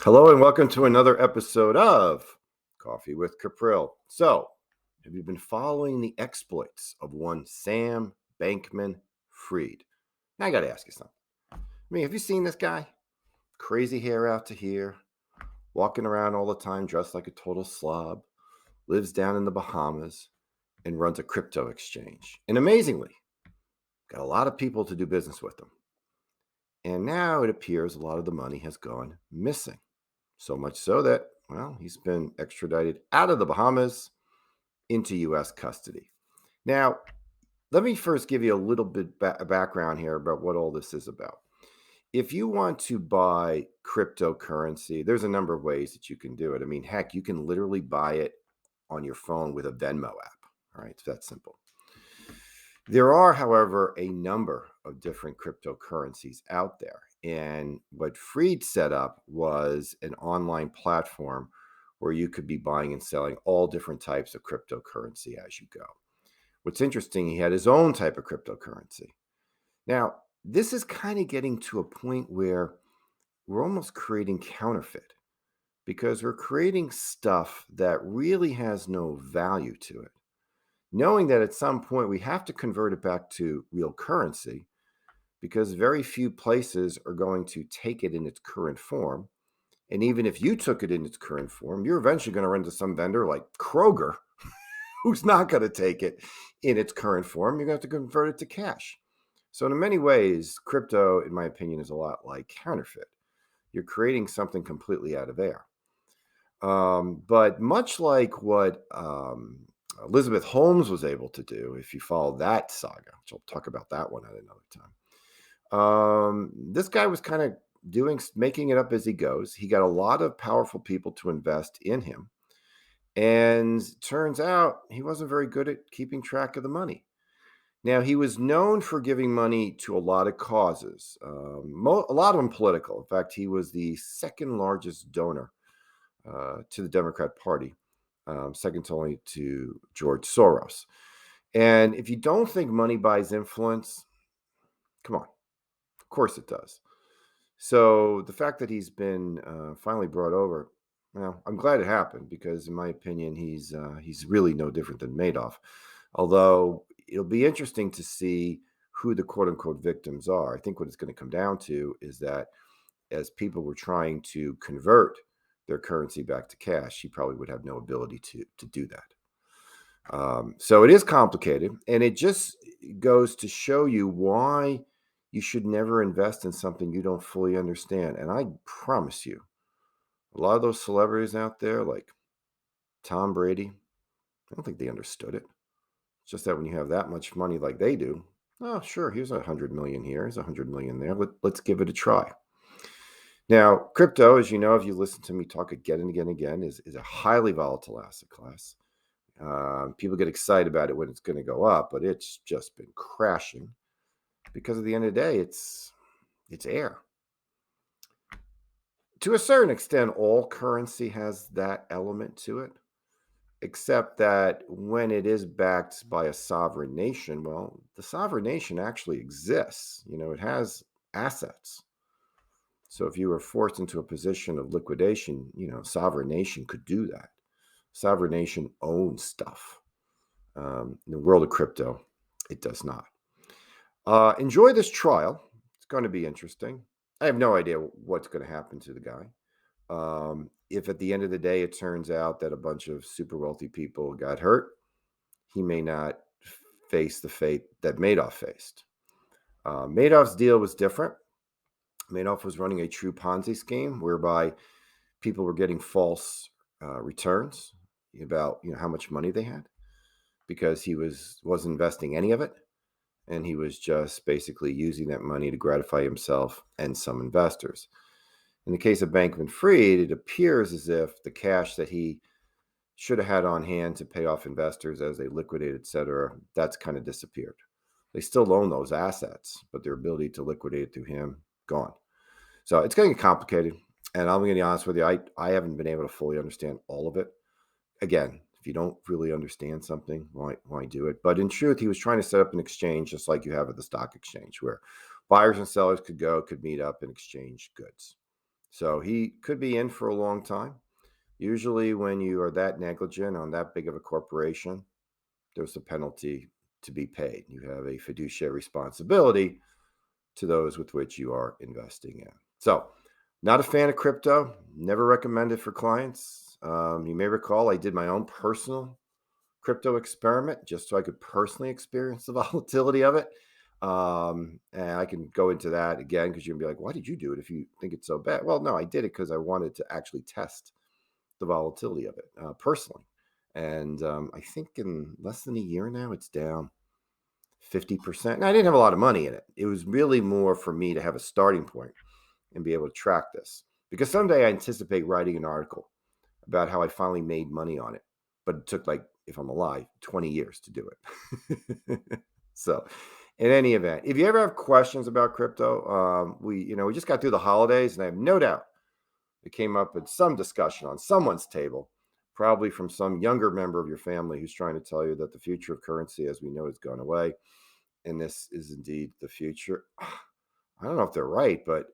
Hello and welcome to another episode of Coffee with Caprill. So, have you been following the exploits of one Sam Bankman-Fried? Now I got to ask you something. I mean, have you seen this guy? Crazy hair out to here, walking around all the time dressed like a total slob, lives down in the Bahamas, and runs a crypto exchange. And amazingly, got a lot of people to do business with him. And now it appears a lot of the money has gone missing. So much so that, well, he's been extradited out of the Bahamas into U.S. custody. Now, let me first give you a little bit background here about what all this is about. If you want to buy cryptocurrency, there's a number of ways that you can do it. I mean, heck, you can literally buy it on your phone with a Venmo app. All right, it's that simple. There are, however, a number of different cryptocurrencies out there. And what Freed set up was an online platform where you could be buying and selling all different types of cryptocurrency as you go. What's interesting, he had his own type of cryptocurrency. Now, this is kind of getting to a point where we're almost creating counterfeit because we're creating stuff that really has no value to it, knowing that at some point we have to convert it back to real currency because very few places are going to take it in its current form. And even if you took it in its current form, you're eventually going to run into some vendor like Kroger who's not going to take it in its current form. You're going to have to convert it to cash. So in many ways, crypto, in my opinion, is a lot like counterfeit. You're creating something completely out of air. But much like what Elizabeth Holmes was able to do, if you follow that saga, which I'll talk about that one at another time. This guy was kind of making it up as he goes. He got a lot of powerful people to invest in him. And turns out he wasn't very good at keeping track of the money. Now, he was known for giving money to a lot of causes, a lot of them political. In fact, he was the second largest donor to the Democrat Party, second only to George Soros. And if you don't think money buys influence, come on, of course it does. So the fact that he's been finally brought over, well, I'm glad it happened because, in my opinion, he's really no different than Madoff. Although it'll be interesting to see who the quote unquote victims are. I think what it's going to come down to is that as people were trying to convert their currency back to cash, he probably would have no ability to do that. So it is complicated, and it just goes to show you why you should never invest in something you don't fully understand. And I promise you, a lot of those celebrities out there, like Tom Brady, I don't think they understood it. It's just that when you have that much money like they do, oh, sure, here's 100 million here, here's 100 million there. Let's give it a try. Now, crypto, as you know, if you listen to me talk again and again and again, is a highly volatile asset class. People get excited about it when it's going to go up, but it's just been crashing because at the end of the day, it's air. To a certain extent, all currency has that element to it, except that when it is backed by a sovereign nation, well, the sovereign nation actually exists. It has assets. So if you were forced into a position of liquidation, sovereign nation could do that. Sovereign nation owns stuff. In the world of crypto, it does not. Enjoy this trial. It's going to be interesting. I have no idea what's going to happen to the guy. If at the end of the day it turns out that a bunch of super wealthy people got hurt, he may not face the fate that Madoff faced. Madoff's deal was different. Madoff was running a true Ponzi scheme whereby people were getting false returns about how much money they had because he wasn't investing any of it, and he was just basically using that money to gratify himself and some investors. In the case of Bankman-Fried, it appears as if the cash that he should have had on hand to pay off investors as they liquidate, et cetera, that's kind of disappeared. They still own those assets, but their ability to liquidate it through him, gone. So it's getting complicated. And I'm going to be honest with you, I haven't been able to fully understand all of it. Again, if you don't really understand something, why do it? But in truth, he was trying to set up an exchange just like you have at the stock exchange, where buyers and sellers could meet up and exchange goods. So he could be in for a long time. Usually, when you are that negligent on that big of a corporation, there's a penalty to be paid. You have a fiduciary responsibility to those with which you are investing in. So, not a fan of crypto, never recommend it for clients. You may recall I did my own personal crypto experiment just so I could personally experience the volatility of it. And I can go into that again because you're gonna be like, why did you do it if you think it's so bad? Well, no, I did it because I wanted to actually test the volatility of it personally. And I think in less than a year now, it's down 50%. And I didn't have a lot of money in it. It was really more for me to have a starting point and be able to track this. Because someday I anticipate writing an article about how I finally made money on it. But it took, like, if I'm alive, 20 years to do it. So, in any event, if you ever have questions about crypto, we just got through the holidays, and I have no doubt it came up in some discussion on someone's table, probably from some younger member of your family who's trying to tell you that the future of currency as we know has gone away. And this is indeed the future. I don't know if they're right, but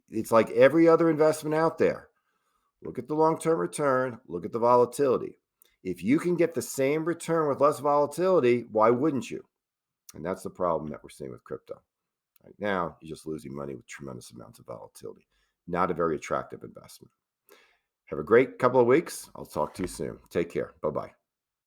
it's like every other investment out there. Look at the long-term return, look at the volatility. If you can get the same return with less volatility, why wouldn't you? And that's the problem that we're seeing with crypto. Right now, you're just losing money with tremendous amounts of volatility. Not a very attractive investment. Have a great couple of weeks. I'll talk to you soon. Take care. Bye bye.